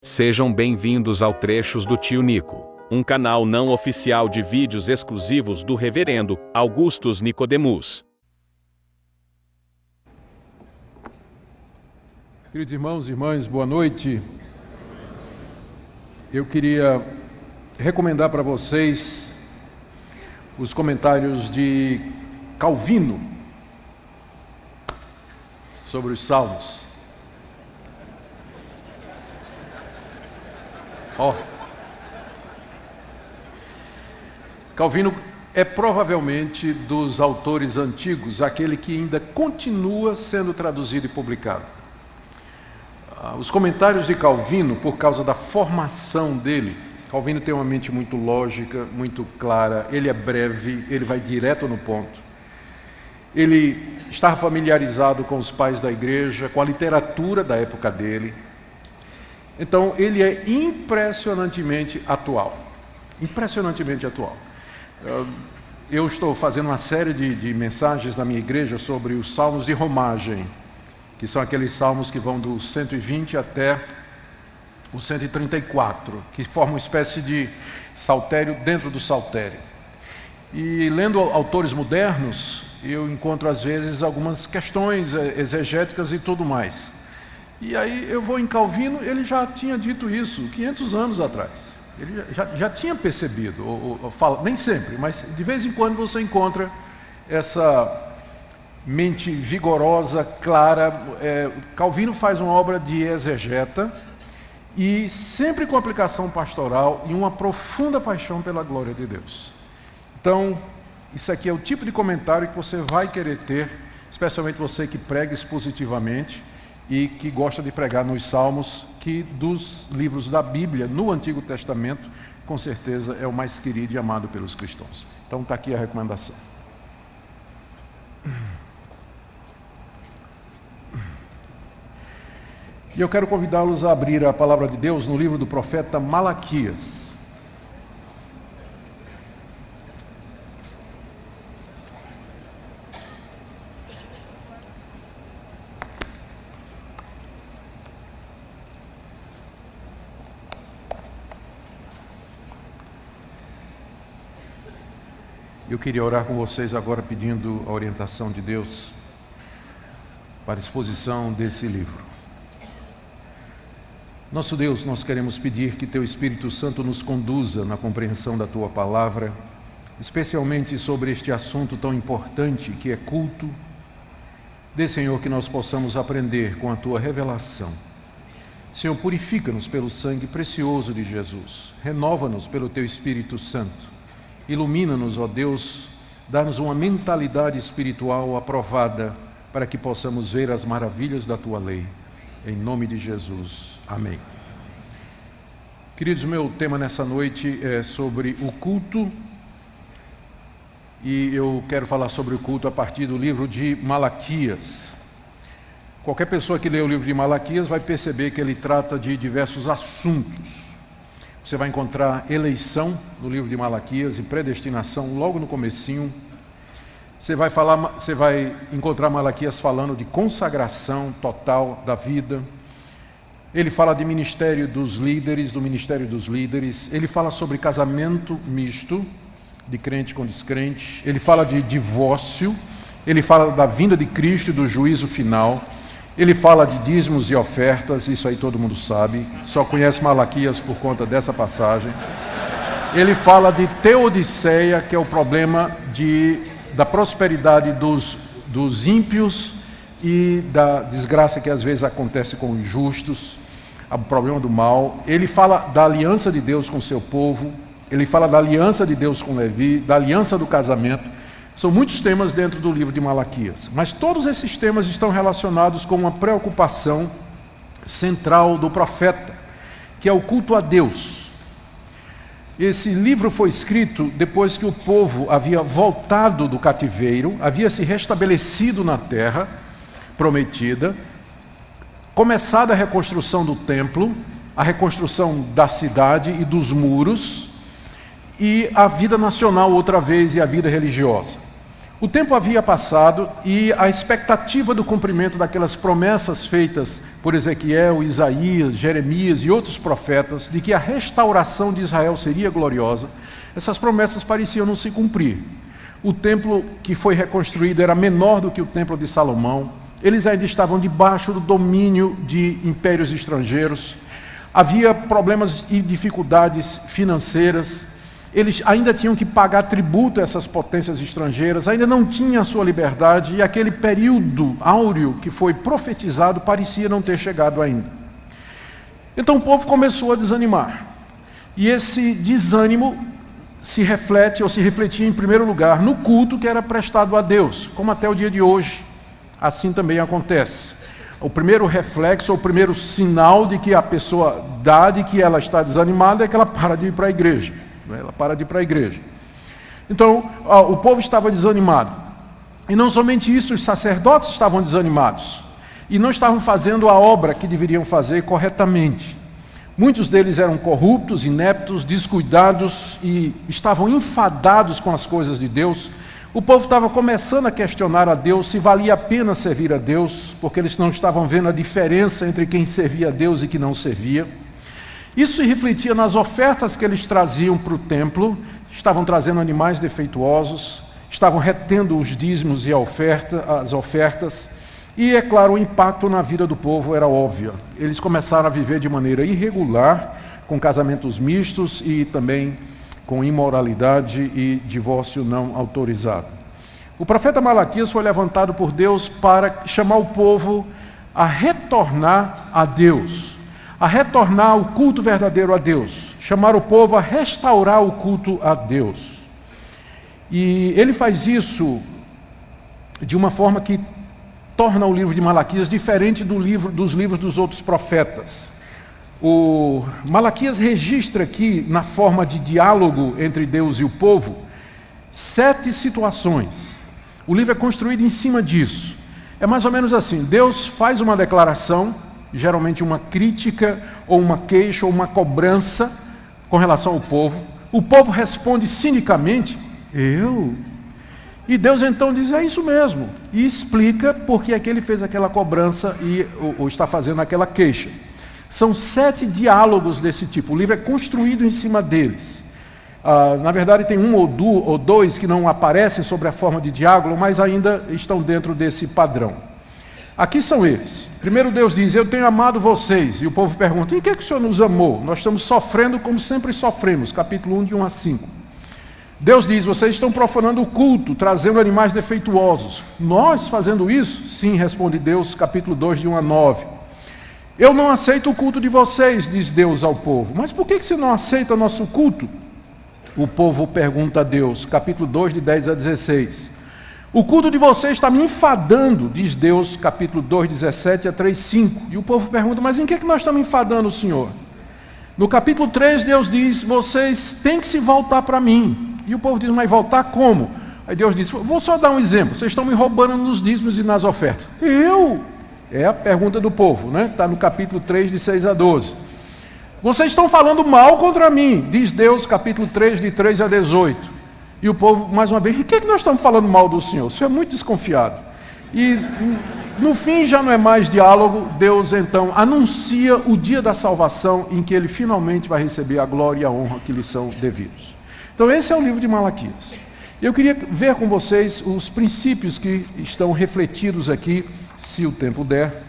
Sejam bem-vindos ao Trechos do Tio Nico, um canal não oficial de vídeos exclusivos do Reverendo Augustus Nicodemus. Queridos irmãos e irmãs, boa noite. Eu queria recomendar para vocês os comentários de Calvino sobre os Salmos. Calvino é provavelmente dos autores antigos aquele que ainda continua sendo traduzido e publicado. Os comentários de Calvino, por causa da formação dele, Calvino tem uma mente muito lógica, muito clara, ele é breve, ele vai direto no ponto. Ele está familiarizado com os pais da igreja, com a literatura da época dele. Então, ele é impressionantemente atual. Impressionantemente atual. Eu estou fazendo uma série de mensagens na minha igreja sobre os salmos de romagem, que são aqueles salmos que vão do 120 até o 134, que formam uma espécie de saltério dentro do saltério. E lendo autores modernos, eu encontro às vezes algumas questões exegéticas e tudo mais. E aí eu vou em Calvino, ele já tinha dito isso 500 anos atrás. Ele já tinha percebido, nem sempre, mas de vez em quando você encontra essa mente vigorosa, clara. Calvino faz uma obra de exegeta e sempre com aplicação pastoral e uma profunda paixão pela glória de Deus. Então, isso aqui é o tipo de comentário que você vai querer ter, especialmente você que prega expositivamente e que gosta de pregar nos Salmos, que dos livros da Bíblia, no Antigo Testamento, com certeza é o mais querido e amado pelos cristãos. Então está aqui a recomendação. E eu quero convidá-los a abrir a palavra de Deus no livro do profeta Malaquias. Eu queria orar com vocês agora pedindo a orientação de Deus para a exposição desse livro. Nosso Deus, nós queremos pedir que Teu Espírito Santo nos conduza na compreensão da Tua palavra, especialmente sobre este assunto tão importante que é culto. Dê, Senhor, que nós possamos aprender com a Tua revelação. Senhor, purifica-nos pelo sangue precioso de Jesus, renova-nos pelo Teu Espírito Santo. Ilumina-nos, ó Deus, dá-nos uma mentalidade espiritual aprovada para que possamos ver as maravilhas da Tua lei. Em nome de Jesus. Amém. Queridos, meu tema nessa noite é sobre o culto e eu quero falar sobre o culto a partir do livro de Malaquias. Qualquer pessoa que lê o livro de Malaquias vai perceber que ele trata de diversos assuntos. Você vai encontrar eleição no livro de Malaquias e predestinação logo no comecinho. Você vai encontrar Malaquias falando de consagração total da vida. Ele fala de ministério dos líderes, do ministério dos líderes. Ele fala sobre casamento misto, de crente com descrente. Ele fala de divórcio. Ele fala da vinda de Cristo e do juízo final. Ele fala de dízimos e ofertas, isso aí todo mundo sabe, só conhece Malaquias por conta dessa passagem. Ele fala de teodiceia, que é o problema da prosperidade dos ímpios e da desgraça que às vezes acontece com os justos, o problema do mal. Ele fala da aliança de Deus com o seu povo, ele fala da aliança de Deus com Levi, da aliança do casamento. São muitos temas dentro do livro de Malaquias, mas todos esses temas estão relacionados com uma preocupação central do profeta, que é o culto a Deus. Esse livro foi escrito depois que o povo havia voltado do cativeiro, havia se restabelecido na terra prometida, começada a reconstrução do templo, a reconstrução da cidade e dos muros, e a vida nacional outra vez e a vida religiosa. O tempo havia passado e a expectativa do cumprimento daquelas promessas feitas por Ezequiel, Isaías, Jeremias e outros profetas, de que a restauração de Israel seria gloriosa, essas promessas pareciam não se cumprir. O templo que foi reconstruído era menor do que o templo de Salomão, eles ainda estavam debaixo do domínio de impérios estrangeiros, havia problemas e dificuldades financeiras, eles ainda tinham que pagar tributo a essas potências estrangeiras, ainda não tinham a sua liberdade, e aquele período áureo que foi profetizado parecia não ter chegado ainda. Então o povo começou a desanimar, e esse desânimo se reflete, ou se refletia em primeiro lugar, no culto que era prestado a Deus, como até o dia de hoje, assim também acontece. O primeiro reflexo, o primeiro sinal de que a pessoa dá de que ela está desanimada é que ela para de ir para a igreja. Ela para de ir para a igreja. Então, o povo estava desanimado. E não somente isso, os sacerdotes estavam desanimados. E não estavam fazendo a obra que deveriam fazer corretamente. Muitos deles eram corruptos, ineptos, descuidados e estavam enfadados com as coisas de Deus. O povo estava começando a questionar a Deus se valia a pena servir a Deus, porque eles não estavam vendo a diferença entre quem servia a Deus e quem não servia. Isso se refletia nas ofertas que eles traziam para o templo, estavam trazendo animais defeituosos, estavam retendo os dízimos e as ofertas, e, é claro, o impacto na vida do povo era óbvio. Eles começaram a viver de maneira irregular, com casamentos mistos e também com imoralidade e divórcio não autorizado. O profeta Malaquias foi levantado por Deus para chamar o povo a retornar a Deus, a retornar ao culto verdadeiro a Deus, chamar o povo a restaurar o culto a Deus. E ele faz isso de uma forma que torna o livro de Malaquias diferente dos livros dos outros profetas. O Malaquias registra aqui, na forma de diálogo entre Deus e o povo, 7 situações. O livro é construído em cima disso. É mais ou menos assim: Deus faz uma declaração, geralmente uma crítica, ou uma queixa, ou uma cobrança com relação ao povo. O povo responde cinicamente: eu? E Deus então diz: é isso mesmo, e explica por que é que ele fez aquela cobrança ou está fazendo aquela queixa. São 7 diálogos desse tipo, o livro é construído em cima deles. Na verdade tem um ou dois que não aparecem sobre a forma de diálogo, mas ainda estão dentro desse padrão. Aqui são eles. Primeiro Deus diz: eu tenho amado vocês. E o povo pergunta: em que é que o Senhor nos amou? Nós estamos sofrendo como sempre sofremos. Capítulo 1, de 1 a 5. Deus diz: vocês estão profanando o culto, trazendo animais defeituosos. Nós fazendo isso? Sim, responde Deus, capítulo 2, de 1 a 9. Eu não aceito o culto de vocês, diz Deus ao povo. Mas por que você não aceita nosso culto? O povo pergunta a Deus, capítulo 2, de 10 a 16. O culto de vocês está me enfadando, diz Deus, capítulo 2, 17 a 3, 5. E o povo pergunta: mas em que nós estamos enfadando o Senhor? No capítulo 3, Deus diz: vocês têm que se voltar para mim. E o povo diz: mas voltar como? Aí Deus diz: vou só dar um exemplo, vocês estão me roubando nos dízimos e nas ofertas. Eu? É a pergunta do povo, né? Está no capítulo 3, de 6 a 12. Vocês estão falando mal contra mim, diz Deus, capítulo 3, de 3 a 18. E o povo, mais uma vez: e que nós estamos falando mal do Senhor? O Senhor é muito desconfiado. E no fim já não é mais diálogo. Deus então anuncia o dia da salvação, em que ele finalmente vai receber a glória e a honra que lhe são devidos. Então esse é o livro de Malaquias. Eu queria ver com vocês os princípios que estão refletidos aqui, se o tempo der,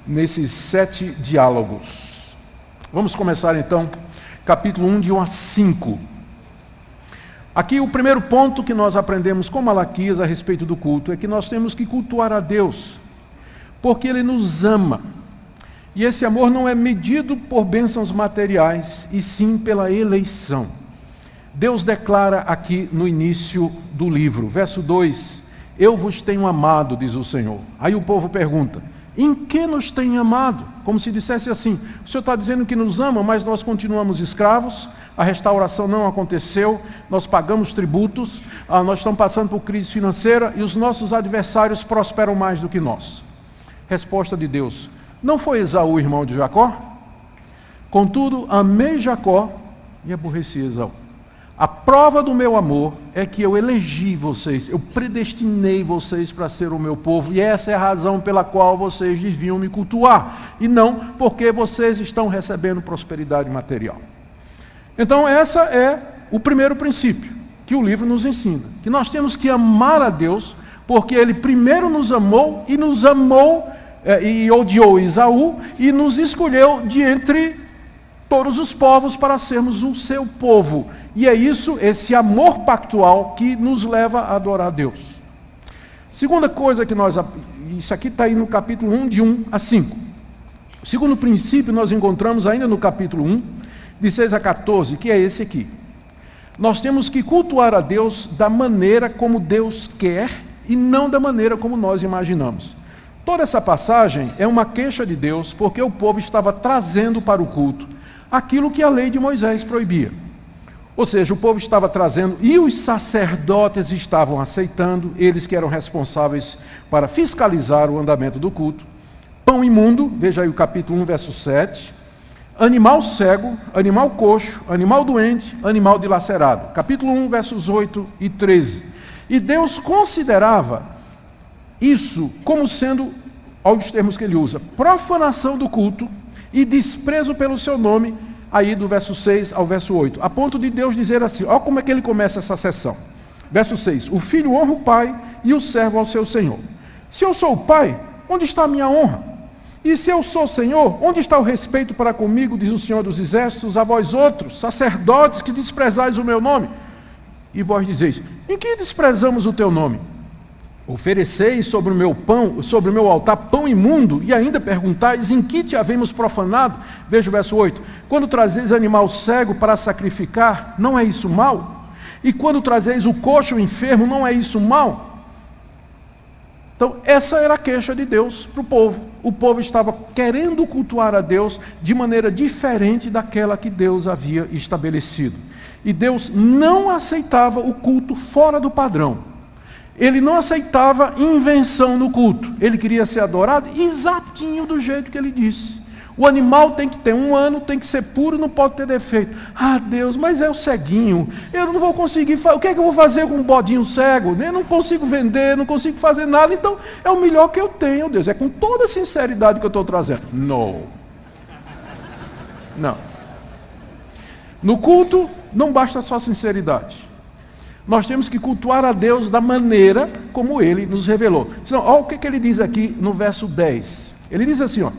nesses 7 diálogos. Vamos começar então, capítulo 1, de 1 a 5. Aqui o primeiro ponto que nós aprendemos com Malaquias a respeito do culto é que nós temos que cultuar a Deus, porque Ele nos ama. E esse amor não é medido por bênçãos materiais, e sim pela eleição. Deus declara aqui no início do livro, verso 2: eu vos tenho amado, diz o Senhor. Aí o povo pergunta: em que nos tem amado? Como se dissesse assim: o Senhor está dizendo que nos ama, mas nós continuamos escravos, a restauração não aconteceu, nós pagamos tributos, nós estamos passando por crise financeira e os nossos adversários prosperam mais do que nós. Resposta de Deus: não foi Esaú irmão de Jacó? Contudo, amei Jacó e aborreci Esaú. A prova do meu amor é que eu elegi vocês, eu predestinei vocês para ser o meu povo, e essa é a razão pela qual vocês deviam me cultuar, e não porque vocês estão recebendo prosperidade material. Então, esse é o primeiro princípio que o livro nos ensina, que nós temos que amar a Deus, porque Ele primeiro nos amou, e odiou Esaú, e nos escolheu de entre todos os povos para sermos o seu povo. E é isso, esse amor pactual, que nos leva a adorar a Deus. Segunda coisa que isso aqui está aí no capítulo 1, de 1 a 5. O segundo princípio nós encontramos ainda no capítulo 1, de 6 a 14, que é esse aqui. Nós temos que cultuar a Deus da maneira como Deus quer e não da maneira como nós imaginamos. Toda essa passagem é uma queixa de Deus, porque o povo estava trazendo para o culto aquilo que a lei de Moisés proibia. Ou seja, o povo estava trazendo, e os sacerdotes estavam aceitando, eles que eram responsáveis para fiscalizar o andamento do culto. Pão imundo, veja aí o capítulo 1, verso 7. Animal cego, animal coxo, animal doente, animal dilacerado. Capítulo 1, versos 8 e 13. E Deus considerava isso como sendo, olha os termos que ele usa, profanação do culto e desprezo pelo seu nome, aí do verso 6 ao verso 8, a ponto de Deus dizer assim, olha como é que ele começa essa sessão. Verso 6, o filho honra o pai e o servo ao seu senhor. Se eu sou o pai, onde está a minha honra? E se eu sou senhor, onde está o respeito para comigo, diz o Senhor dos Exércitos, a vós outros, sacerdotes que desprezais o meu nome? E vós dizeis, em que desprezamos o teu nome? Ofereceis sobre o meu altar pão imundo, e ainda perguntais, em que te havemos profanado? Veja o verso 8. Quando trazeis animal cego para sacrificar, não é isso mal? E quando trazeis o coxo enfermo, não é isso mal? Então, essa era a queixa de Deus para o povo. O povo estava querendo cultuar a Deus de maneira diferente daquela que Deus havia estabelecido. E Deus não aceitava o culto fora do padrão. Ele não aceitava invenção no culto. Ele queria ser adorado exatinho do jeito que ele disse. O animal tem que ter 1 ano, tem que ser puro, não pode ter defeito. Ah, Deus, mas é o ceguinho. Eu não vou conseguir. O que é que eu vou fazer com um bodinho cego? Eu não consigo vender, não consigo fazer nada. Então, é o melhor que eu tenho, Deus. É com toda a sinceridade que eu estou trazendo. Não. No culto, não basta só sinceridade. Nós temos que cultuar a Deus da maneira como Ele nos revelou. Senão, olha o que ele diz aqui no verso 10. Ele diz assim, ó,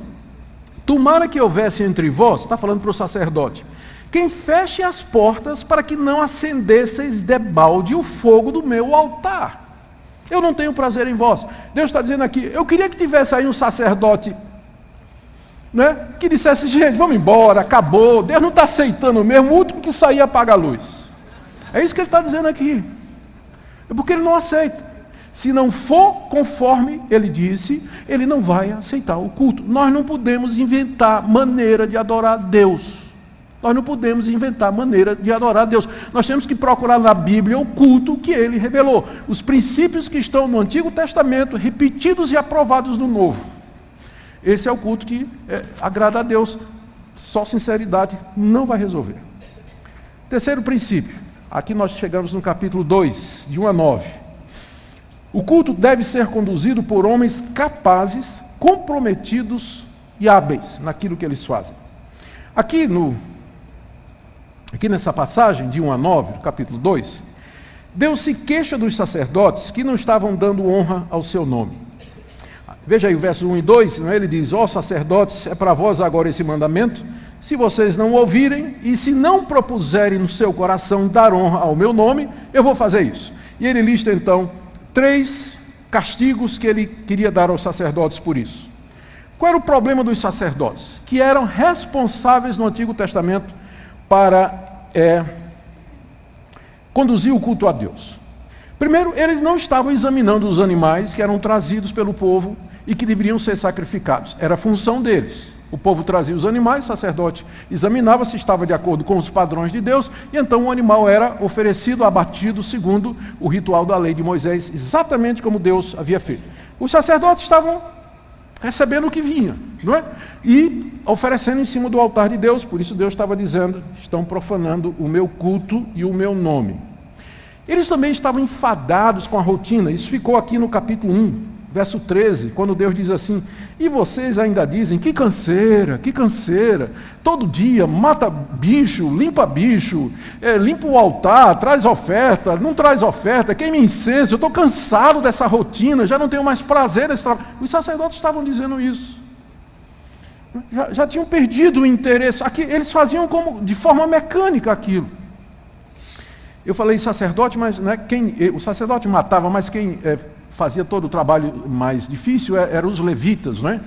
tomara que houvesse entre vós, está falando para o sacerdote, quem feche as portas para que não acendesseis debalde o fogo do meu altar. Eu não tenho prazer em vós. Deus está dizendo aqui, eu queria que tivesse aí um sacerdote, né, que dissesse, gente, vamos embora, acabou, Deus não está aceitando mesmo, o último que sair apaga a luz. É isso que ele está dizendo aqui. É porque ele não aceita. Se não for conforme ele disse, ele não vai aceitar o culto. Nós não podemos inventar maneira de adorar a Deus. Nós não podemos inventar maneira de adorar a Deus. Nós temos que procurar na Bíblia o culto que ele revelou. Os princípios que estão no Antigo Testamento, repetidos e aprovados no Novo. Esse é o culto que agrada a Deus. Só sinceridade não vai resolver. Terceiro princípio. Aqui nós chegamos no capítulo 2, de 1 a 9. O culto deve ser conduzido por homens capazes, comprometidos e hábeis naquilo que eles fazem. Aqui nessa passagem, de 1 a 9, no capítulo 2, Deus se queixa dos sacerdotes que não estavam dando honra ao seu nome. Veja aí o verso 1 e 2, ele diz, ó sacerdotes, é para vós agora esse mandamento, se vocês não ouvirem e se não propuserem no seu coração dar honra ao meu nome, eu vou fazer isso. E ele lista então 3 castigos que ele queria dar aos sacerdotes por isso. Qual era o problema dos sacerdotes? Que eram responsáveis no Antigo Testamento para conduzir o culto a Deus. Primeiro, eles não estavam examinando os animais que eram trazidos pelo povo e que deveriam ser sacrificados. Era a função deles. O povo trazia os animais, o sacerdote examinava se estava de acordo com os padrões de Deus, e então o animal era oferecido, abatido, segundo o ritual da lei de Moisés, exatamente como Deus havia feito. Os sacerdotes estavam recebendo o que vinha, não é? E oferecendo em cima do altar de Deus. Por isso Deus estava dizendo: estão profanando o meu culto e o meu nome. Eles também estavam enfadados com a rotina. Isso ficou aqui no capítulo 1, verso 13, quando Deus diz assim: e vocês ainda dizem, que canseira, todo dia mata bicho, limpa o altar, traz oferta, não traz oferta, queima incenso, eu estou cansado dessa rotina, já não tenho mais prazer nesse trabalho. Os sacerdotes estavam dizendo isso. Já tinham perdido o interesse. Aqui, eles faziam de forma mecânica aquilo. Eu falei sacerdote, mas né, o sacerdote matava, mas quem fazia todo o trabalho mais difícil eram os levitas, né?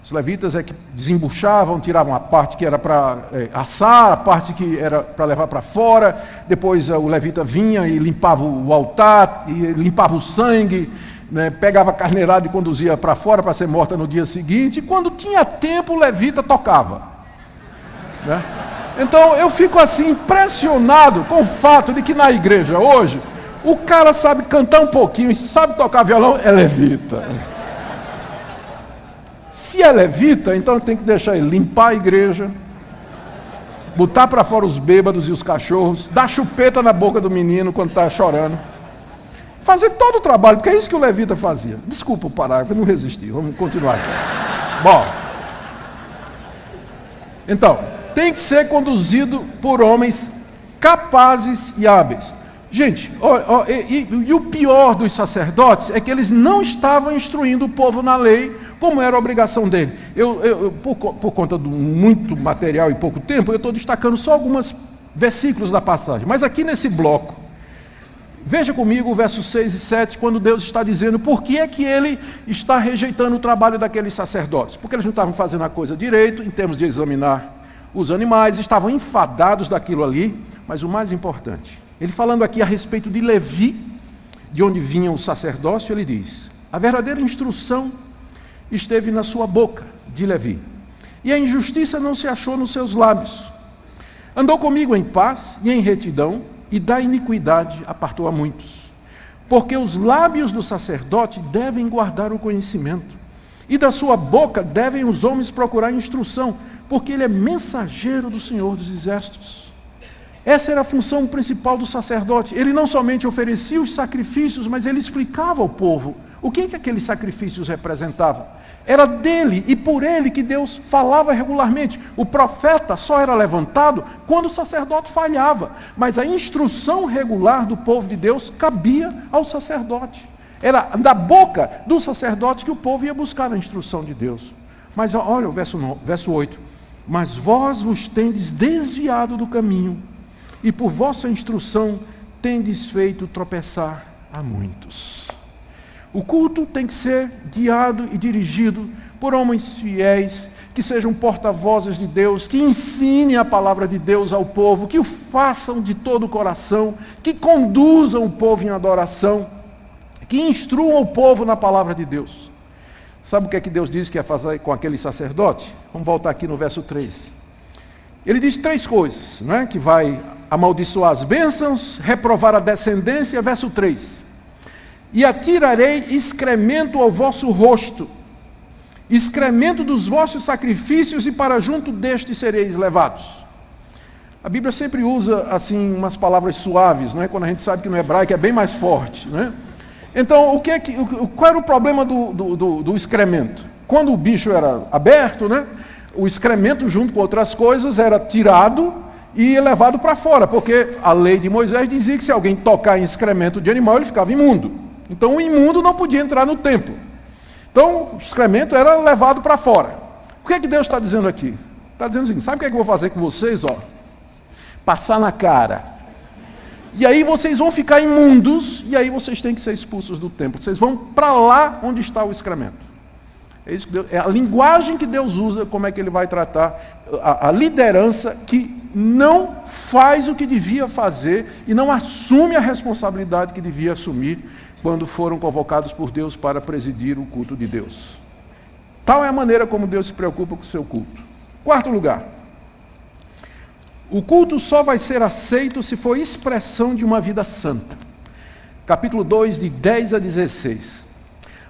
Os levitas é que desembuchavam, tiravam a parte que era para assar, a parte que era para levar para fora. Depois o levita vinha e limpava o altar, e limpava o sangue, né? Pegava a carneirada e conduzia para fora para ser morta no dia seguinte. E quando tinha tempo, o levita tocava, né? Então eu fico assim impressionado com o fato de que na igreja hoje o cara sabe cantar um pouquinho e sabe tocar violão, é levita. Se é levita, então tem que deixar ele limpar a igreja, botar para fora os bêbados e os cachorros, dar chupeta na boca do menino quando está chorando, fazer todo o trabalho, porque é isso que o levita fazia. Desculpa o parágrafo, eu não resisti, vamos continuar aqui. Bom, então, tem que ser conduzido por homens capazes e hábeis. Gente, e o pior dos sacerdotes é que eles não estavam instruindo o povo na lei, como era a obrigação dele. Por conta de muito material e pouco tempo, eu estou destacando só alguns versículos da passagem. Mas aqui nesse bloco, veja comigo o verso 6 e 7, quando Deus está dizendo por que é que ele está rejeitando o trabalho daqueles sacerdotes. Porque eles não estavam fazendo a coisa direito, em termos de examinar os animais, estavam enfadados daquilo ali, mas o mais importante, ele falando aqui a respeito de Levi, de onde vinha o sacerdócio, ele diz: a verdadeira instrução esteve na sua boca, de Levi, e a injustiça não se achou nos seus lábios. Andou comigo em paz e em retidão, e da iniquidade apartou a muitos. Porque os lábios do sacerdote devem guardar o conhecimento, e da sua boca devem os homens procurar instrução, porque ele é mensageiro do Senhor dos Exércitos. Essa era a função principal do sacerdote. Ele não somente oferecia os sacrifícios, mas ele explicava ao povo o que aqueles sacrifícios representavam. Era dele e por ele que Deus falava regularmente. O profeta só era levantado quando o sacerdote falhava, mas a instrução regular do povo de Deus cabia ao sacerdote. Era da boca do sacerdote que o povo ia buscar a instrução de Deus. Mas olha o verso 8. Mas vós vos tendes desviado do caminho, e por vossa instrução tendes feito tropeçar a muitos. O culto tem que ser guiado e dirigido por homens fiéis, que sejam porta-vozes de Deus, que ensinem a palavra de Deus ao povo, que o façam de todo o coração, que conduzam o povo em adoração, que instruam o povo na palavra de Deus. Sabe o que é que Deus diz que ia fazer com aquele sacerdote? Vamos voltar aqui no verso 3. Ele diz 3 coisas, não é? Que vai amaldiçoar as bênçãos, reprovar a descendência, verso 3. E atirarei excremento ao vosso rosto, excremento dos vossos sacrifícios, e para junto destes sereis levados. A Bíblia sempre usa assim umas palavras suaves, não é? Quando a gente sabe que no hebraico é bem mais forte, não é? Então, qual era o problema do excremento? Quando o bicho era aberto, né, o excremento, junto com outras coisas, era tirado e levado para fora, porque a lei de Moisés dizia que se alguém tocar em excremento de animal, ele ficava imundo. Então, o imundo não podia entrar no templo. Então, o excremento era levado para fora. O que é que Deus está dizendo aqui? Está dizendo assim: sabe o que é que eu vou fazer com vocês? Passar na cara. E aí vocês vão ficar imundos, e aí vocês têm que ser expulsos do templo. Vocês vão para lá onde está o excremento. É isso que Deus, é a linguagem que Deus usa, como é que ele vai tratar a liderança que não faz o que devia fazer e não assume a responsabilidade que devia assumir quando foram convocados por Deus para presidir o culto de Deus. Tal é a maneira como Deus se preocupa com o seu culto. 4º lugar. O culto só vai ser aceito se for expressão de uma vida santa. Capítulo 2, de 10 a 16.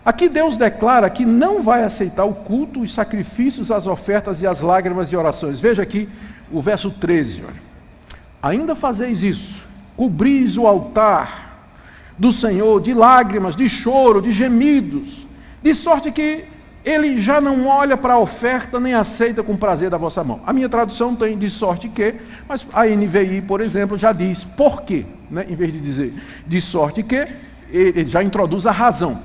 Aqui Deus declara que não vai aceitar o culto, os sacrifícios, as ofertas e as lágrimas de orações. Veja aqui o verso 13. Olha. Ainda fazeis isso, cobris o altar do Senhor de lágrimas, de choro, de gemidos, de sorte que Ele já não olha para a oferta nem aceita com prazer da vossa mão. A minha tradução tem de sorte que, mas a NVI, por exemplo, já diz por quê, né? Em vez de dizer de sorte que, ele já introduz a razão.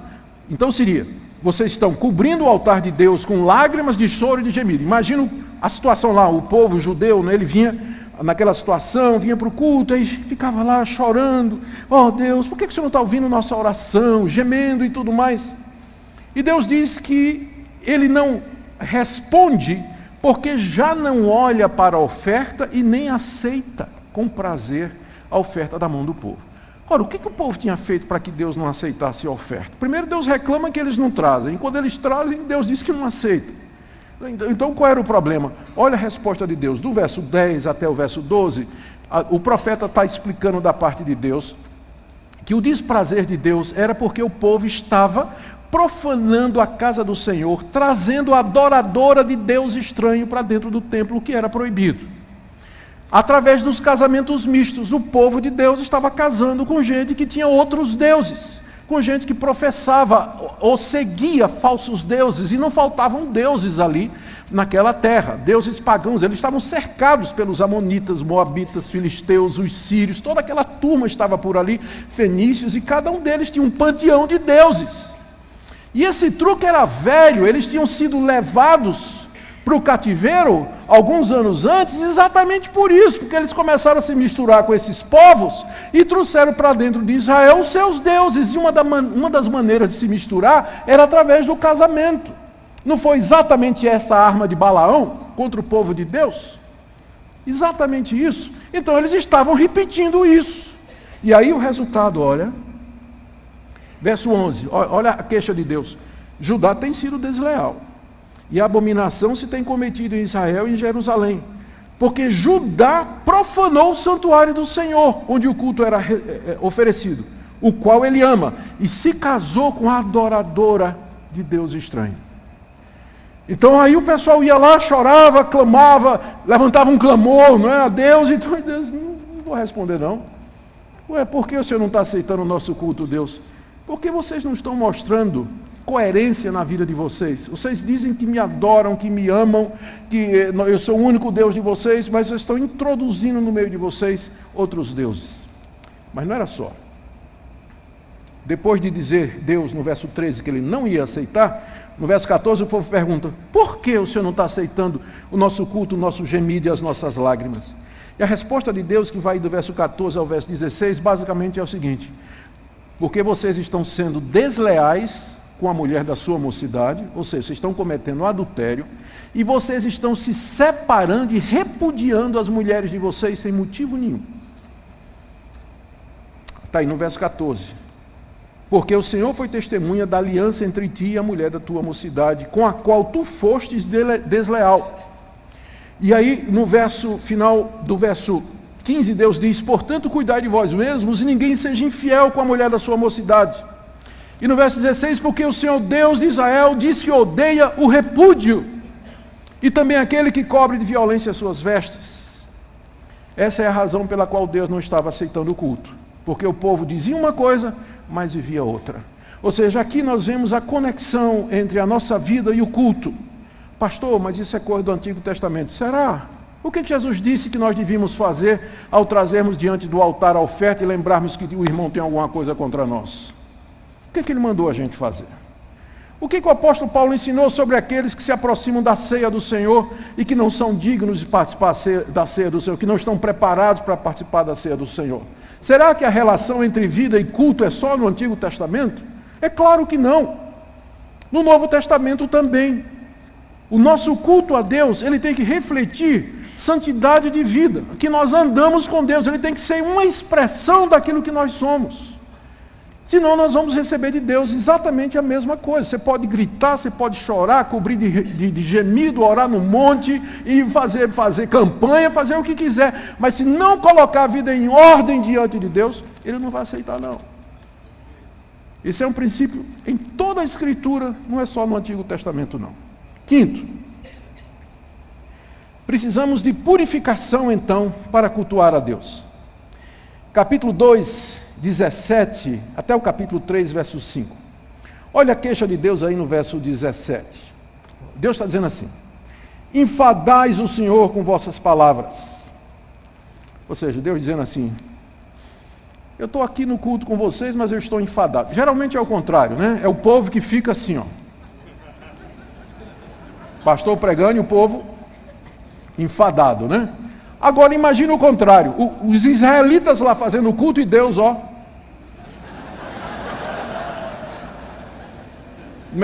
Então seria, vocês estão cobrindo o altar de Deus com lágrimas de choro e de gemido. Imagina a situação lá, o povo judeu, né? Ele vinha naquela situação, vinha para o culto, aí ficava lá chorando. Oh Deus, por que o Senhor não está ouvindo nossa oração, gemendo e tudo mais? E Deus diz que Ele não responde porque já não olha para a oferta e nem aceita com prazer a oferta da mão do povo. Ora, o que o povo tinha feito para que Deus não aceitasse a oferta? Primeiro, Deus reclama que eles não trazem, e quando eles trazem, Deus diz que não aceita. Então, qual era o problema? Olha a resposta de Deus, do verso 10 até o verso 12, o profeta está explicando da parte de Deus que o desprazer de Deus era porque o povo estava profanando a casa do Senhor, trazendo a adoradora de Deus estranho para dentro do templo, o que era proibido. Através dos casamentos mistos, o povo de Deus estava casando com gente que tinha outros deuses, com gente que professava ou seguia falsos deuses, e não faltavam deuses ali naquela terra, deuses pagãos. Eles estavam cercados pelos amonitas, moabitas, filisteus, os sírios, toda aquela turma estava por ali, fenícios, e cada um deles tinha um panteão de deuses. E esse truque era velho, eles tinham sido levados para o cativeiro alguns anos antes, exatamente por isso, porque eles começaram a se misturar com esses povos e trouxeram para dentro de Israel os seus deuses, e uma das maneiras de se misturar era através do casamento. Não foi exatamente essa a arma de Balaão contra o povo de Deus? Exatamente isso. Então eles estavam repetindo isso. E aí o resultado, olha, verso 11, olha a queixa de Deus. Judá tem sido desleal, e a abominação se tem cometido em Israel e em Jerusalém, porque Judá profanou o santuário do Senhor, onde o culto era oferecido, o qual ele ama, e se casou com a adoradora de Deus estranho. Então aí o pessoal ia lá, chorava, clamava, levantava um clamor, não é, a Deus, então Deus, não vou responder não. Ué, por que o Senhor não está aceitando o nosso culto, Deus? Porque vocês não estão mostrando coerência na vida de vocês. Vocês dizem que me adoram, que me amam, que eu sou o único Deus de vocês, mas vocês estão introduzindo no meio de vocês outros deuses. Mas não era só. Depois de dizer Deus no verso 13 que ele não ia aceitar, no verso 14 o povo pergunta: por que o Senhor não está aceitando o nosso culto, o nosso gemido e as nossas lágrimas? E a resposta de Deus, que vai do verso 14 ao verso 16, basicamente é o seguinte: porque vocês estão sendo desleais com a mulher da sua mocidade, ou seja, vocês estão cometendo adultério, e vocês estão se separando e repudiando as mulheres de vocês sem motivo nenhum. Está aí no verso 14. Porque o Senhor foi testemunha da aliança entre ti e a mulher da tua mocidade, com a qual tu fostes desleal. E aí, no verso final do verso 15, Deus diz: portanto, cuidai de vós mesmos e ninguém seja infiel com a mulher da sua mocidade. E no verso 16, porque o Senhor Deus de Israel diz que odeia o repúdio, e também aquele que cobre de violência as suas vestes. Essa é a razão pela qual Deus não estava aceitando o culto, porque o povo dizia uma coisa, mas vivia outra. Ou seja, aqui nós vemos a conexão entre a nossa vida e o culto. Pastor, mas isso é coisa do Antigo Testamento. Será? O que Jesus disse que nós devíamos fazer ao trazermos diante do altar a oferta e lembrarmos que o irmão tem alguma coisa contra nós? O que ele mandou a gente fazer? O que o apóstolo Paulo ensinou sobre aqueles que se aproximam da ceia do Senhor e que não são dignos de participar da ceia do Senhor, que não estão preparados para participar da ceia do Senhor? Será que a relação entre vida e culto é só no Antigo Testamento? É claro que não. No Novo Testamento também. O nosso culto a Deus, ele tem que refletir santidade de vida, que nós andamos com Deus, ele tem que ser uma expressão daquilo que nós somos. Senão nós vamos receber de Deus exatamente a mesma coisa. Você pode gritar, você pode chorar, cobrir de gemido, orar no monte e fazer campanha, fazer o que quiser. Mas se não colocar a vida em ordem diante de Deus, Ele não vai aceitar não. Esse é um princípio em toda a Escritura, não é só no Antigo Testamento, não. Quinto, precisamos de purificação, então, para cultuar a Deus. Capítulo 2, 17, até o capítulo 3, verso 5. Olha a queixa de Deus aí no verso 17. Deus está dizendo assim: enfadais o Senhor com vossas palavras. Ou seja, Deus dizendo assim: eu estou aqui no culto com vocês, mas eu estou enfadado. Geralmente é o contrário, né? É o povo que fica assim, ó. Pastor pregando e o povo enfadado, né? Agora imagina o contrário. Os israelitas lá fazendo o culto e Deus, ó.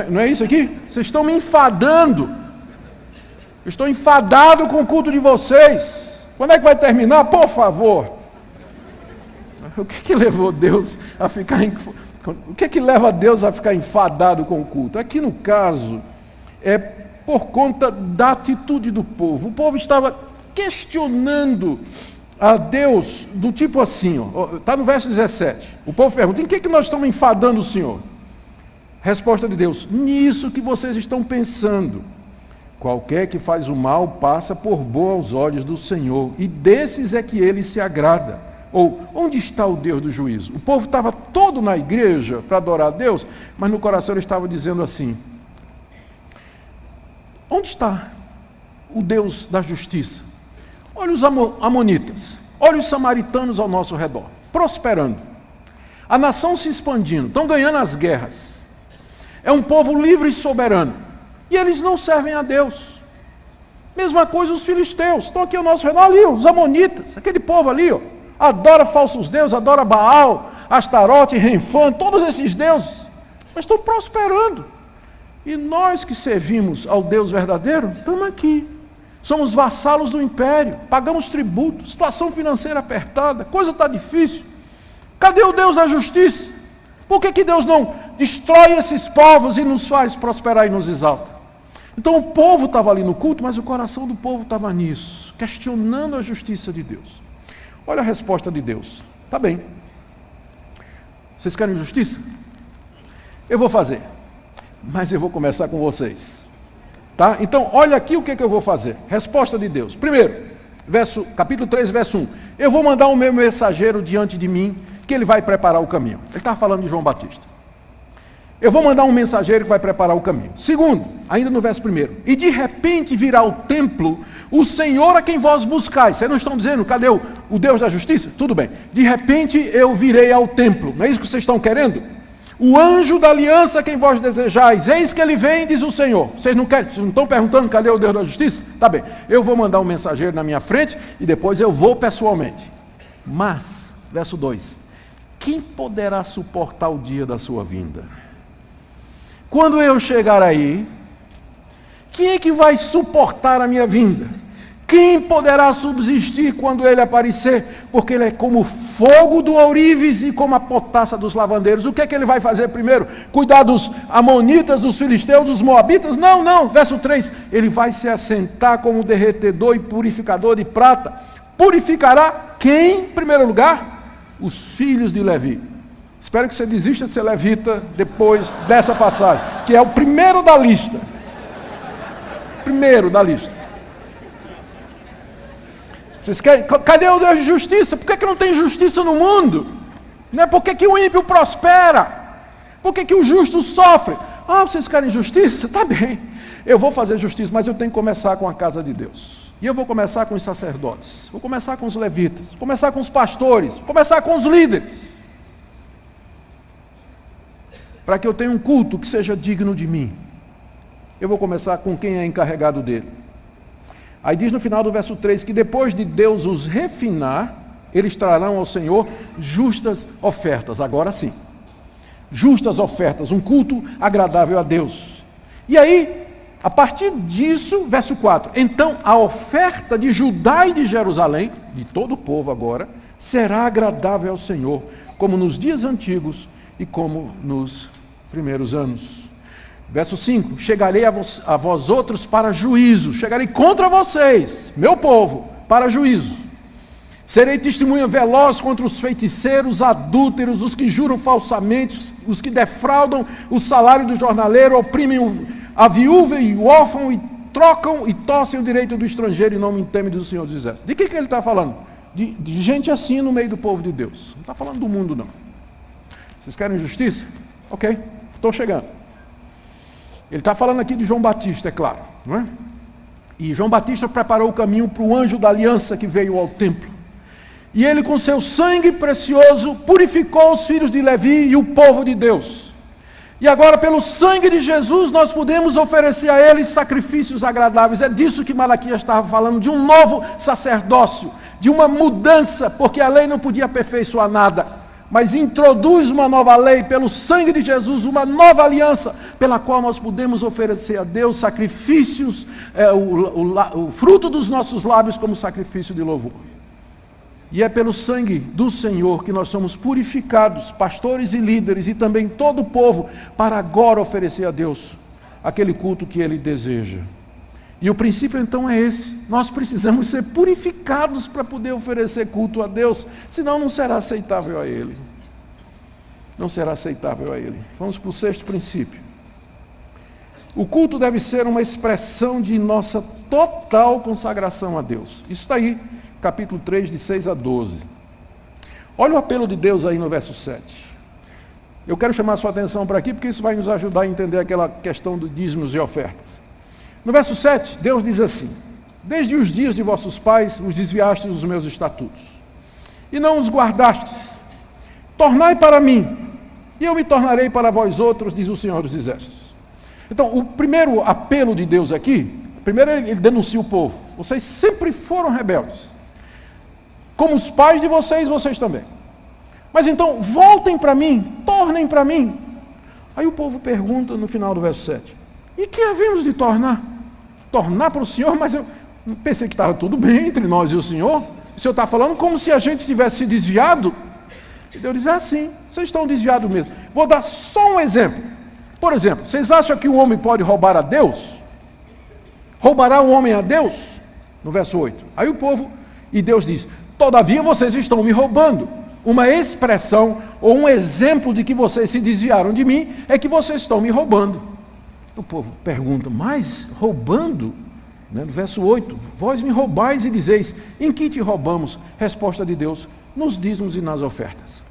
Não é isso aqui? Vocês estão me enfadando. Eu estou enfadado com o culto de vocês. Quando é que vai terminar? Por favor. O que levou Deus a ficar... O que leva Deus a ficar enfadado com o culto? Aqui no caso, é por conta da atitude do povo. O povo estava questionando a Deus do tipo assim, está no verso 17. O povo pergunta: em que nós estamos enfadando o Senhor? Resposta de Deus: nisso que vocês estão pensando. Qualquer que faz o mal passa por bom aos olhos do Senhor, e desses é que ele se agrada. Ou, onde está o Deus do juízo? O povo estava todo na igreja para adorar a Deus, mas no coração ele estava dizendo assim: onde está o Deus da justiça? Olha os amonitas, olha os samaritanos ao nosso redor, prosperando. A nação se expandindo, estão ganhando as guerras. É um povo livre e soberano. E eles não servem a Deus. Mesma coisa os filisteus, estão aqui ao nosso redor, ali, os amonitas, aquele povo ali, ó, adora falsos deuses, adora Baal, Astarote, Renfã, todos esses deuses, mas estão prosperando. E nós que servimos ao Deus verdadeiro, estamos aqui. Somos vassalos do império, pagamos tributo, situação financeira apertada, coisa está difícil. Cadê o Deus da justiça? Por que Deus não destrói esses povos e nos faz prosperar e nos exalta? Então o povo estava ali no culto, mas o coração do povo estava nisso, questionando a justiça de Deus. Olha a resposta de Deus: tá bem, vocês querem justiça? Eu vou fazer, mas eu vou começar com vocês, tá? Então olha aqui o que eu vou fazer. Resposta de Deus: primeiro, capítulo 3, verso 1: eu vou mandar o meu mensageiro diante de mim, que ele vai preparar o caminho. Ele estava falando de João Batista. Eu vou mandar um mensageiro que vai preparar o caminho. Segundo, ainda no verso 1: e de repente virá o templo o Senhor a quem vós buscais. Vocês não estão dizendo, cadê o Deus da justiça? Tudo bem. De repente eu virei ao templo. Não é isso que vocês estão querendo? O anjo da aliança a quem vós desejais, eis que ele vem, diz o Senhor. Vocês não querem? Vocês não estão perguntando cadê o Deus da justiça? Tá bem. Eu vou mandar um mensageiro na minha frente e depois eu vou pessoalmente. Mas, verso 2: quem poderá suportar o dia da sua vinda? Quando eu chegar aí, quem é que vai suportar a minha vinda? Quem poderá subsistir quando ele aparecer? Porque ele é como o fogo do ourives e como a potassa dos lavandeiros. O que é que ele vai fazer primeiro? Cuidar dos amonitas, dos filisteus, dos moabitas? Não. Verso 3: ele vai se assentar como derretedor e purificador de prata. Purificará quem, em primeiro lugar? Os filhos de Levi. Espero que você desista de ser levita depois dessa passagem, que é o primeiro da lista. Primeiro da lista. Vocês querem? Cadê o Deus de justiça? Por que não tem justiça no mundo? Não é? Por que o ímpio prospera? Por que o justo sofre? Vocês querem justiça? Tá bem. Eu vou fazer justiça, mas eu tenho que começar com a casa de Deus. E eu vou começar com os sacerdotes. Vou começar com os levitas. Vou começar com os pastores. Vou começar com os líderes. Para que eu tenha um culto que seja digno de mim. Eu vou começar com quem é encarregado dele. Aí diz no final do verso 3 que depois de Deus os refinar, eles trarão ao Senhor justas ofertas. Agora sim. Justas ofertas, um culto agradável a Deus. E aí, a partir disso, verso 4: então a oferta de Judá e de Jerusalém, de todo o povo agora, será agradável ao Senhor, como nos dias antigos e como nos primeiros anos. Verso 5: chegarei a vós outros para juízo, chegarei contra vocês, meu povo, para juízo. Serei testemunha veloz contra os feiticeiros, adúlteros, os que juram falsamente, os que defraudam o salário do jornaleiro, oprimem a viúva e o órfão e trocam e torcem o direito do estrangeiro e não me temem do Senhor dos Exércitos. De que ele está falando? De gente assim no meio do povo de Deus. Não está falando do mundo, não. Vocês querem justiça? Ok, estou chegando. Ele está falando aqui de João Batista, é claro, não é? E João Batista preparou o caminho para o anjo da aliança que veio ao templo. E ele, com seu sangue precioso, purificou os filhos de Levi e o povo de Deus. E agora, pelo sangue de Jesus, nós podemos oferecer a eles sacrifícios agradáveis. É disso que Malaquias estava falando, de um novo sacerdócio, de uma mudança, porque a lei não podia aperfeiçoar nada, mas introduz uma nova lei pelo sangue de Jesus, uma nova aliança, pela qual nós podemos oferecer a Deus sacrifícios, o fruto dos nossos lábios como sacrifício de louvor. E é pelo sangue do Senhor que nós somos purificados, pastores e líderes, e também todo o povo, para agora oferecer a Deus aquele culto que Ele deseja. E o princípio então é esse: nós precisamos ser purificados para poder oferecer culto a Deus, senão não será aceitável a Ele. Não será aceitável a Ele. Vamos para o sexto princípio. O culto deve ser uma expressão de nossa total consagração a Deus. Isso está aí, capítulo 3, de 6 a 12. Olha o apelo de Deus aí no verso 7. Eu quero chamar a sua atenção para aqui, porque isso vai nos ajudar a entender aquela questão dos dízimos e ofertas. No verso 7, Deus diz assim: desde os dias de vossos pais os desviastes dos meus estatutos, e não os guardastes. Tornai para mim, e eu me tornarei para vós outros, diz o Senhor dos Exércitos. Então, o primeiro apelo de Deus aqui, primeiro ele denuncia o povo: vocês sempre foram rebeldes. Como os pais de vocês, vocês também. Mas então, voltem para mim, tornem para mim. Aí o povo pergunta no final do verso 7: e que havemos de tornar? Tornar para o Senhor? Mas eu pensei que estava tudo bem entre nós e o Senhor. O Senhor está falando como se a gente tivesse se desviado. E Deus diz: ah, sim, vocês estão desviados mesmo. Vou dar só um exemplo. Por exemplo, vocês acham que o homem pode roubar a Deus? Roubará o homem a Deus? No verso 8. Aí o povo, e Deus diz: todavia vocês estão me roubando. Uma expressão ou um exemplo de que vocês se desviaram de mim é que vocês estão me roubando. O povo pergunta: mas roubando? No verso 8, vós me roubais e dizeis: em que te roubamos? Resposta de Deus: nos dízimos e nas ofertas.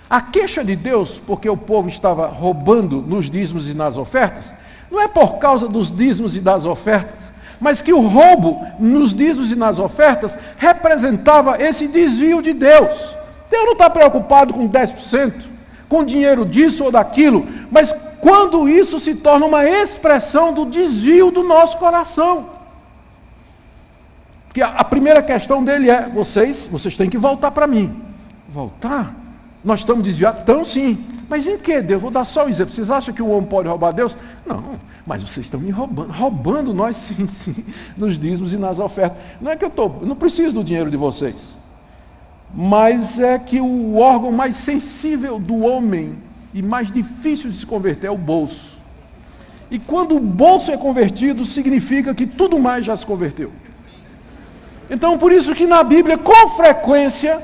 A queixa de Deus, porque o povo estava roubando nos dízimos e nas ofertas, não é por causa dos dízimos e das ofertas, mas que o roubo nos dízimos e nas ofertas representava esse desvio de Deus. Deus não está preocupado com 10%, com dinheiro disso ou daquilo, mas quando isso se torna uma expressão do desvio do nosso coração. Porque a primeira questão dele é: vocês têm que voltar para mim. Voltar? Nós estamos desviados? Então sim. Mas em que, Deus? Vou dar só um exemplo. Vocês acham que o homem pode roubar Deus? Não, mas vocês estão me roubando. Roubando nós sim, nos dízimos e nas ofertas. Não é que eu não preciso do dinheiro de vocês. Mas é que o órgão mais sensível do homem e mais difícil de se converter é o bolso. E quando o bolso é convertido, significa que tudo mais já se converteu. Então, por isso que na Bíblia, com frequência,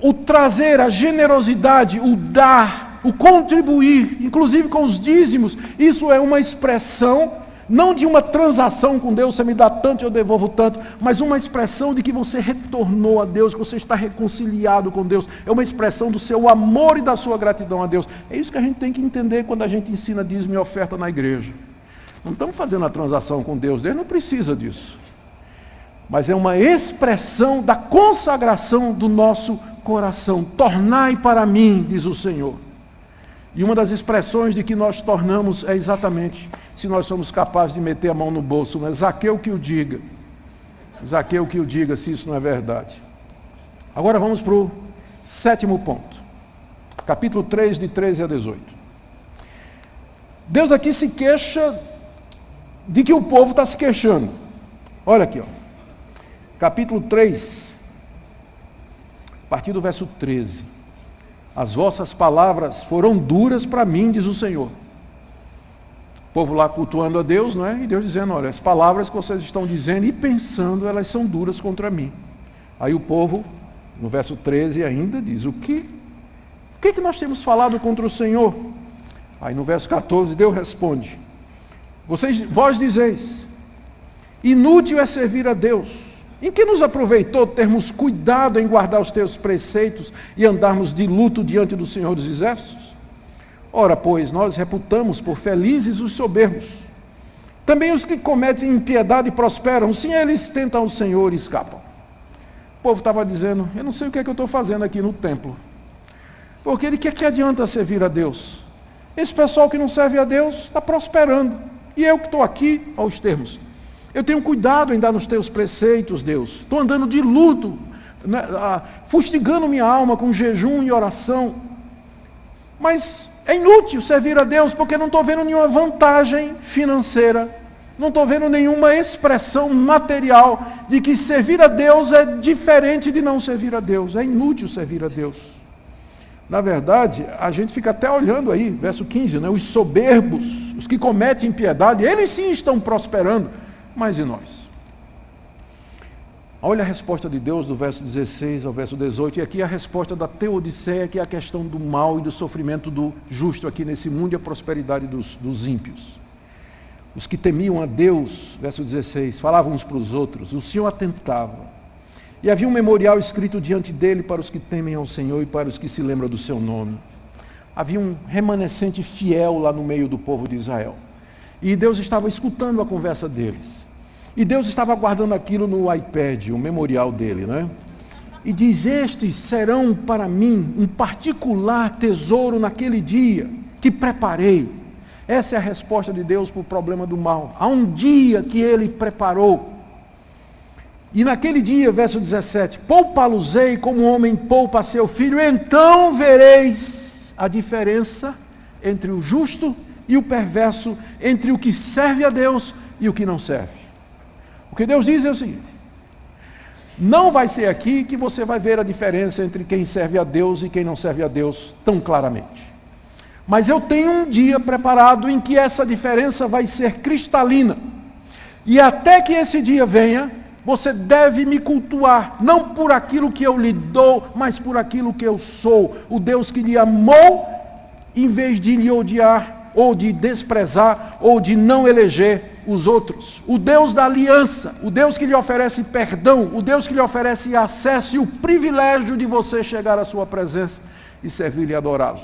o trazer, a generosidade, o dar, o contribuir, inclusive com os dízimos, isso é uma expressão, não de uma transação com Deus: você me dá tanto, eu devolvo tanto, mas uma expressão de que você retornou a Deus, que você está reconciliado com Deus. É uma expressão do seu amor e da sua gratidão a Deus. É isso que a gente tem que entender quando a gente ensina dízimo e oferta na igreja. Não estamos fazendo a transação com Deus, Deus não precisa disso. Mas é uma expressão da consagração do nosso coração. Tornai para mim, diz o Senhor. E uma das expressões de que nós tornamos é exatamente se nós somos capazes de meter a mão no bolso. Mas Zaqueu que o diga. Zaqueu que o diga, se isso não é verdade. Agora vamos para o sétimo ponto. Capítulo 3, de 13 a 18. Deus aqui se queixa de que o povo está se queixando. Olha aqui, ó. Capítulo 3, a partir do verso 13. As vossas palavras foram duras para mim, diz o Senhor. O povo lá cultuando a Deus, não é? E Deus dizendo: olha, as palavras que vocês estão dizendo e pensando, elas são duras contra mim. Aí o povo No verso 13 ainda diz, o que nós temos falado contra o Senhor? Aí no verso 14 Deus responde, vós dizeis, inútil é servir a Deus. Em que nos aproveitou termos cuidado em guardar os teus preceitos e andarmos de luto diante do Senhor dos Exércitos? Ora, pois, nós reputamos por felizes os soberbos. Também os que cometem impiedade prosperam, sim, eles tentam o Senhor e escapam. O povo estava dizendo, eu não sei o que é que eu estou fazendo aqui no templo. Porque de que adianta servir a Deus? Esse pessoal que não serve a Deus está prosperando. E eu que estou aqui, aos termos. Eu tenho cuidado em dar nos teus preceitos, Deus. Estou andando de luto, né, fustigando minha alma com jejum e oração. Mas é inútil servir a Deus, porque não estou vendo nenhuma vantagem financeira. Não estou vendo nenhuma expressão material de que servir a Deus é diferente de não servir a Deus. É inútil servir a Deus. Na verdade, a gente fica até olhando aí, verso 15, né? Os soberbos, os que cometem impiedade, eles sim estão prosperando. Mas e nós? Olha a resposta de Deus do verso 16 ao verso 18, e aqui a resposta da Teodiceia, que é a questão do mal e do sofrimento do justo aqui nesse mundo e a prosperidade dos ímpios. Os que temiam a Deus, verso 16, falavam uns para os outros, o Senhor atentava. E havia um memorial escrito diante dele para os que temem ao Senhor e para os que se lembram do seu nome. Havia um remanescente fiel lá no meio do povo de Israel. E Deus estava escutando a conversa deles. E Deus estava guardando aquilo no iPad, o memorial dele, né? E diz, estes serão para mim um particular tesouro naquele dia que preparei. Essa é a resposta de Deus para o problema do mal. Há um dia que Ele preparou. E naquele dia, verso 17, poupá-los-ei como um homem poupa seu filho, então vereis a diferença entre o justo e o perverso, entre o que serve a Deus e o que não serve. O que Deus diz é o seguinte, não vai ser aqui que você vai ver a diferença entre quem serve a Deus e quem não serve a Deus tão claramente. Mas eu tenho um dia preparado em que essa diferença vai ser cristalina. E até que esse dia venha, você deve me cultuar, não por aquilo que eu lhe dou, mas por aquilo que eu sou. O Deus que lhe amou, em vez de lhe odiar, ou de desprezar, ou de não eleger os outros. O Deus da aliança, o Deus que lhe oferece perdão, o Deus que lhe oferece acesso e o privilégio de você chegar à sua presença e servir-lhe e adorá-lo.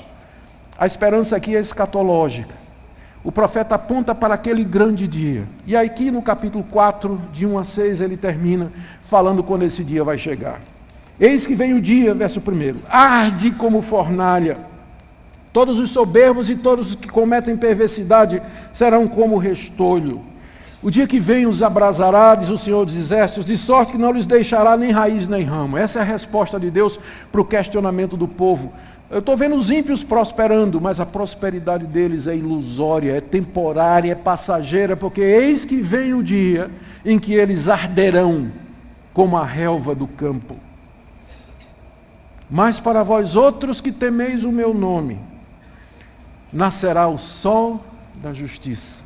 A esperança aqui é escatológica. O profeta aponta para aquele grande dia. E aqui no capítulo 4, de 1 a 6, ele termina falando quando esse dia vai chegar. Eis que vem o dia, verso 1, arde como fornalha. Todos os soberbos e todos os que cometem perversidade serão como restolho. O dia que vem os abrasará, diz o Senhor dos Exércitos, de sorte que não lhes deixará nem raiz nem ramo. Essa é a resposta de Deus para o questionamento do povo. Eu estou vendo os ímpios prosperando, mas a prosperidade deles é ilusória, é temporária, é passageira, porque eis que vem o dia em que eles arderão como a relva do campo. Mas para vós outros que temeis o meu nome, nascerá o sol da justiça,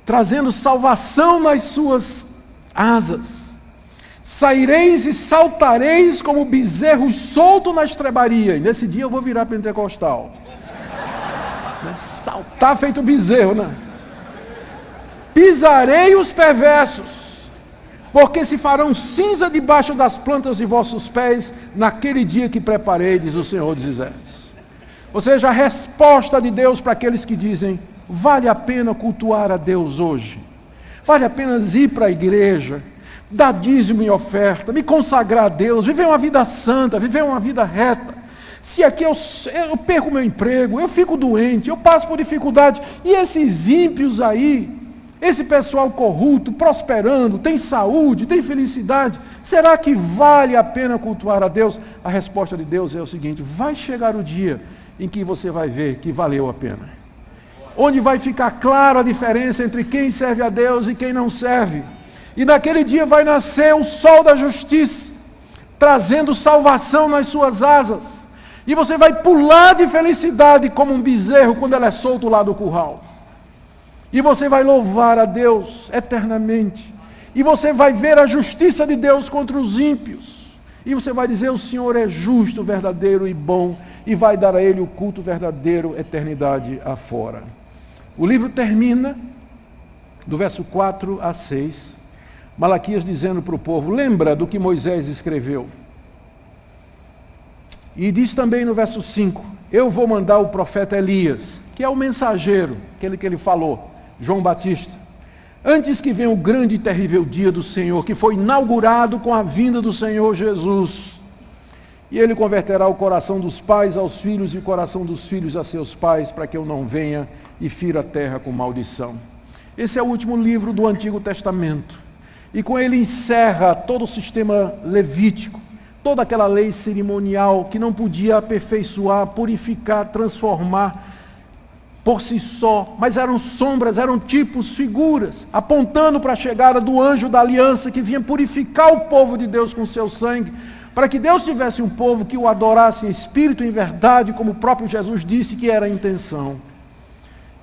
trazendo salvação nas suas asas. Saireis e saltareis como bezerros solto na estrebaria. E nesse dia eu vou virar pentecostal. Saltar feito bezerro, né? Pisarei os perversos, porque se farão cinza debaixo das plantas de vossos pés, naquele dia que preparei, diz o Senhor dos Exércitos. Ou seja, a resposta de Deus para aqueles que dizem, vale a pena cultuar a Deus hoje? Vale a pena ir para a igreja? Dar dízimo e oferta, me consagrar a Deus, viver uma vida santa, viver uma vida reta. Se aqui eu perco meu emprego, eu fico doente, eu passo por dificuldade, e esses ímpios aí, esse pessoal corrupto, prosperando, tem saúde, tem felicidade, será que vale a pena cultuar a Deus? A resposta de Deus é o seguinte, vai chegar o dia em que você vai ver que valeu a pena. Onde vai ficar clara a diferença entre quem serve a Deus e quem não serve. E naquele dia vai nascer o sol da justiça, trazendo salvação nas suas asas. E você vai pular de felicidade como um bezerro quando ele é solto lá do curral. E você vai louvar a Deus eternamente. E você vai ver a justiça de Deus contra os ímpios. E você vai dizer: o Senhor é justo, verdadeiro e bom, e vai dar a Ele o culto verdadeiro, eternidade afora. O livro termina, do verso 4 a 6, Malaquias dizendo para o povo: lembra do que Moisés escreveu. E diz também no verso 5, eu vou mandar o profeta Elias, que é o mensageiro, aquele que ele falou, João Batista, antes que venha o grande e terrível dia do Senhor, que foi inaugurado com a vinda do Senhor Jesus. E ele converterá o coração dos pais aos filhos e o coração dos filhos a seus pais, para que eu não venha e fira a terra com maldição. Esse é o último livro do Antigo Testamento. E com ele encerra todo o sistema levítico, toda aquela lei cerimonial que não podia aperfeiçoar, purificar, transformar por si só, mas eram sombras, eram tipos, figuras, apontando para a chegada do anjo da aliança que vinha purificar o povo de Deus com seu sangue, para que Deus tivesse um povo que o adorasse em espírito e em verdade, como o próprio Jesus disse que era a intenção.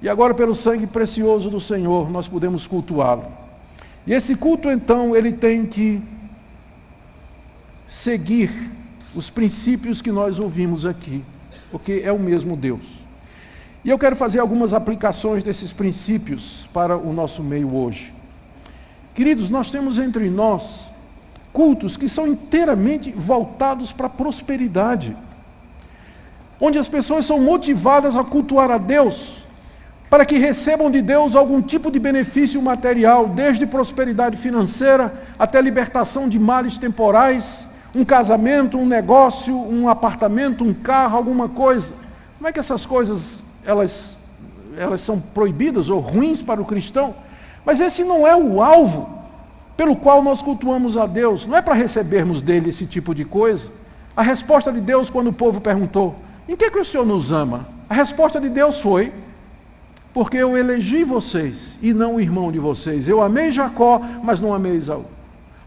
E agora, pelo sangue precioso do Senhor, nós podemos cultuá-lo. E esse culto, então, ele tem que seguir os princípios que nós ouvimos aqui, porque é o mesmo Deus. E eu quero fazer algumas aplicações desses princípios para o nosso meio hoje. Queridos, nós temos entre nós cultos que são inteiramente voltados para a prosperidade, onde as pessoas são motivadas a cultuar a Deus, para que recebam de Deus algum tipo de benefício material, desde prosperidade financeira até libertação de males temporais, um casamento, um negócio, um apartamento, um carro, alguma coisa. Não é que essas coisas elas são proibidas ou ruins para o cristão, mas esse não é o alvo pelo qual nós cultuamos a Deus. Não é para recebermos dele esse tipo de coisa. A resposta de Deus, quando o povo perguntou: em que o Senhor nos ama? A resposta de Deus foi: porque eu elegi vocês e não o irmão de vocês. Eu amei Jacó, mas não amei Esaú.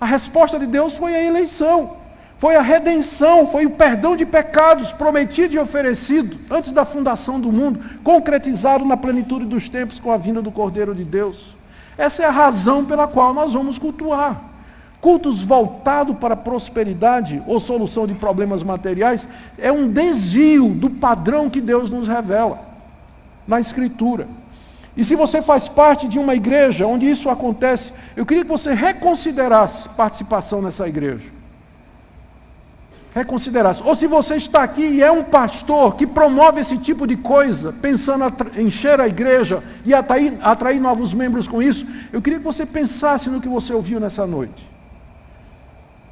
A resposta de Deus foi a eleição, foi a redenção, foi o perdão de pecados prometido e oferecido antes da fundação do mundo, concretizado na plenitude dos tempos com a vinda do Cordeiro de Deus. Essa é a razão pela qual nós vamos cultuar. Cultos voltados para a prosperidade ou solução de problemas materiais é um desvio do padrão que Deus nos revela na Escritura. E se você faz parte de uma igreja onde isso acontece, eu queria que você reconsiderasse participação nessa igreja. Reconsiderasse. Ou se você está aqui e é um pastor que promove esse tipo de coisa, pensando em encher a igreja e atrair novos membros com isso, eu queria que você pensasse no que você ouviu nessa noite.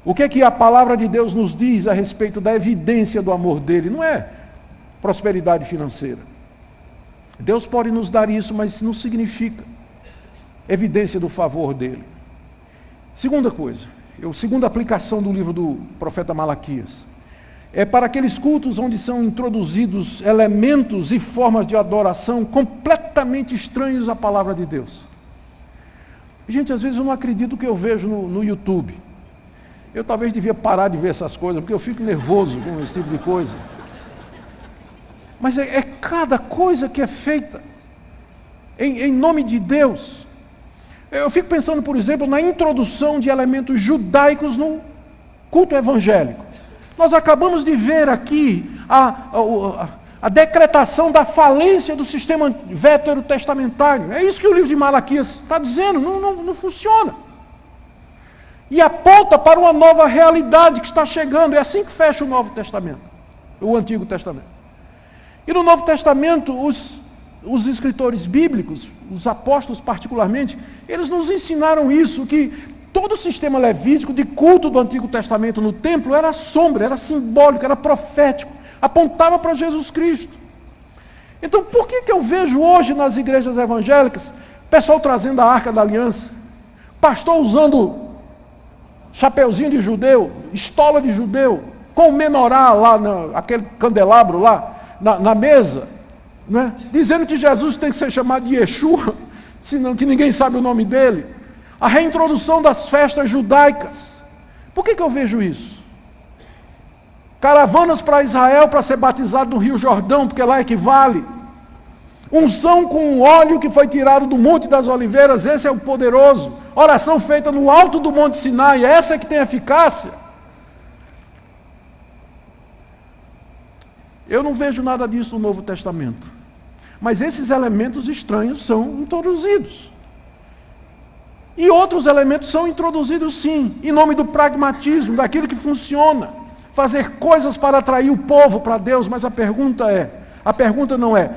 O que é que a palavra de Deus nos diz a respeito da evidência do amor dele? Não é prosperidade financeira. Deus pode nos dar isso, mas não significa evidência do favor dele. Segunda coisa, segunda aplicação do livro do profeta Malaquias, é para aqueles cultos onde são introduzidos elementos e formas de adoração completamente estranhos à palavra de Deus. Gente, às vezes eu não acredito que eu vejo no YouTube. Eu talvez devia parar de ver essas coisas, porque eu fico nervoso com esse tipo de coisa. Mas é cada coisa que é feita em nome de Deus. Eu fico pensando, por exemplo, na introdução de elementos judaicos no culto evangélico. Nós acabamos de ver aqui a decretação da falência do sistema veterotestamentário. É isso que o livro de Malaquias está dizendo, não funciona. E aponta para uma nova realidade que está chegando. É assim que fecha o Novo Testamento, o Antigo Testamento. E no Novo Testamento, os escritores bíblicos, os apóstolos particularmente, eles nos ensinaram isso, que todo o sistema levítico de culto do Antigo Testamento no templo era sombra, era simbólico, era profético, apontava para Jesus Cristo. Então, por que eu vejo hoje nas igrejas evangélicas, pessoal trazendo a Arca da Aliança, pastor usando chapeuzinho de judeu, estola de judeu, com o menorá lá, aquele candelabro lá, na mesa, não é? Dizendo que Jesus tem que ser chamado de Yeshua, senão que ninguém sabe o nome dele. A reintrodução das festas judaicas. Por que eu vejo isso? Caravanas para Israel para ser batizado no Rio Jordão, porque lá equivale. Unção com óleo que foi tirado do Monte das Oliveiras, esse é o poderoso. Oração feita no alto do Monte Sinai, essa é que tem eficácia. Eu não vejo nada disso no Novo Testamento. Mas esses elementos estranhos são introduzidos. E outros elementos são introduzidos sim, em nome do pragmatismo, daquilo que funciona. Fazer coisas para atrair o povo para Deus, mas a pergunta não é,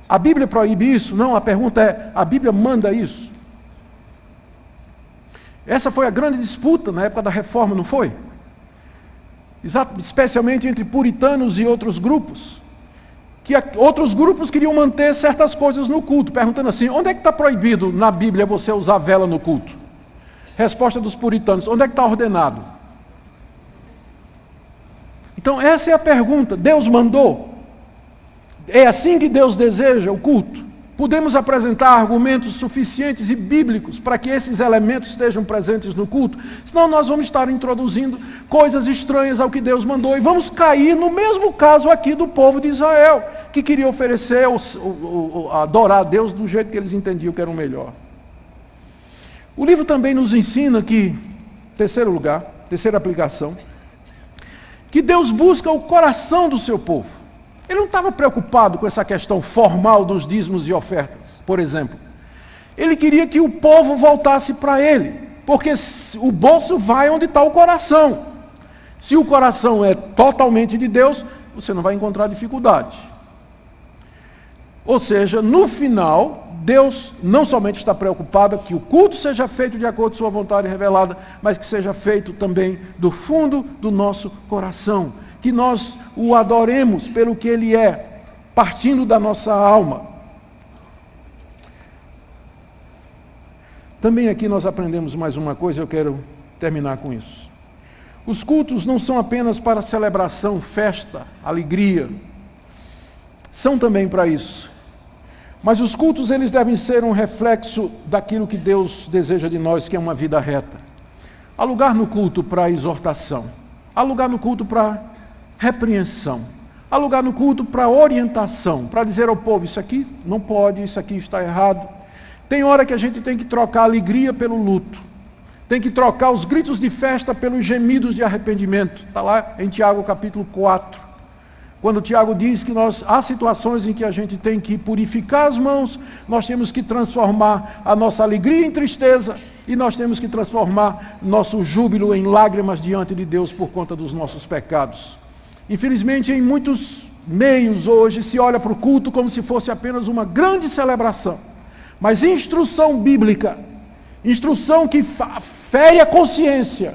a Bíblia proíbe isso? Não, a pergunta é, a Bíblia manda isso? Essa foi a grande disputa na época da Reforma, não foi? Especialmente entre puritanos e outros grupos. Outros grupos queriam manter certas coisas no culto, perguntando assim, onde é que está proibido na Bíblia você usar vela no culto? Resposta dos puritanos, onde é que está ordenado? Então essa é a pergunta, Deus mandou? É assim que Deus deseja o culto? Podemos apresentar argumentos suficientes e bíblicos para que esses elementos estejam presentes no culto? Senão nós vamos estar introduzindo coisas estranhas ao que Deus mandou e vamos cair no mesmo caso aqui do povo de Israel, que queria oferecer, adorar a Deus do jeito que eles entendiam que era o melhor. O livro também nos ensina que, terceira aplicação, que Deus busca o coração do seu povo. Ele não estava preocupado com essa questão formal dos dízimos e ofertas, por exemplo. Ele queria que o povo voltasse para ele, porque o bolso vai onde está o coração. Se o coração é totalmente de Deus, você não vai encontrar dificuldade. Ou seja, no final, Deus não somente está preocupado que o culto seja feito de acordo com sua vontade revelada, mas que seja feito também do fundo do nosso coração. Que nós o adoremos pelo que Ele é, partindo da nossa alma. Também aqui nós aprendemos mais uma coisa, eu quero terminar com isso. Os cultos não são apenas para celebração, festa, alegria. São também para isso. Mas os cultos, eles devem ser um reflexo daquilo que Deus deseja de nós, que é uma vida reta. Há lugar no culto para exortação. Há lugar no culto para repreensão. Há lugar no culto para orientação, para dizer ao povo, isso aqui não pode, isso aqui está errado. Tem hora que a gente tem que trocar a alegria pelo luto. Tem que trocar os gritos de festa pelos gemidos de arrependimento. Está lá em Tiago capítulo 4. Quando Tiago diz que há situações em que a gente tem que purificar as mãos, nós temos que transformar a nossa alegria em tristeza e nós temos que transformar nosso júbilo em lágrimas diante de Deus por conta dos nossos pecados. Infelizmente, em muitos meios hoje se olha para o culto como se fosse apenas uma grande celebração. Mas instrução bíblica, instrução que fere a consciência,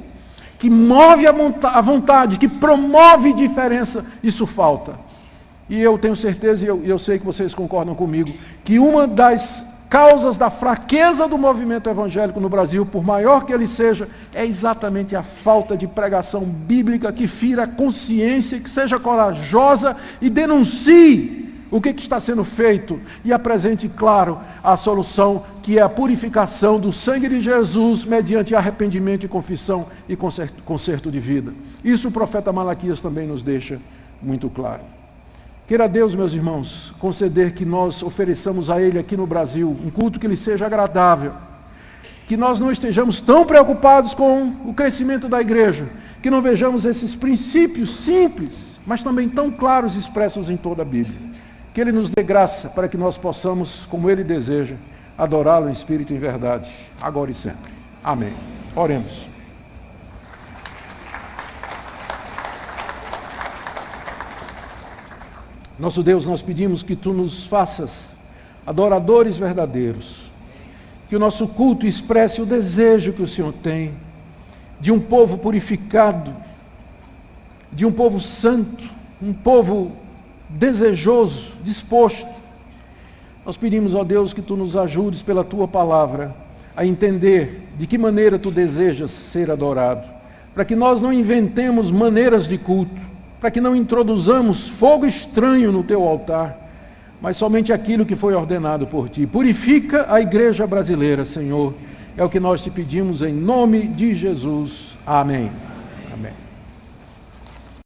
que move a vontade, que promove diferença, isso falta. E eu tenho certeza, e eu sei que vocês concordam comigo, que uma das causas da fraqueza do movimento evangélico no Brasil, por maior que ele seja, é exatamente a falta de pregação bíblica que fira a consciência, que seja corajosa e denuncie o que está sendo feito e apresente, claro, a solução, que é a purificação do sangue de Jesus mediante arrependimento e confissão e conserto de vida. Isso o profeta Malaquias também nos deixa muito claro. Queira Deus, meus irmãos, conceder que nós ofereçamos a Ele aqui no Brasil um culto que lhe seja agradável, que nós não estejamos tão preocupados com o crescimento da igreja, que não vejamos esses princípios simples, mas também tão claros expressos em toda a Bíblia. Que Ele nos dê graça para que nós possamos, como Ele deseja, adorá-lo em espírito e em verdade, agora e sempre. Amém. Oremos. Nosso Deus, nós pedimos que Tu nos faças adoradores verdadeiros, que o nosso culto expresse o desejo que o Senhor tem de um povo purificado, de um povo santo, um povo desejoso, disposto. Nós pedimos, ó Deus, que Tu nos ajudes pela Tua palavra a entender de que maneira Tu desejas ser adorado, para que nós não inventemos maneiras de culto, para que não introduzamos fogo estranho no Teu altar, mas somente aquilo que foi ordenado por Ti. Purifica a igreja brasileira, Senhor. É o que nós Te pedimos em nome de Jesus. Amém. Amém.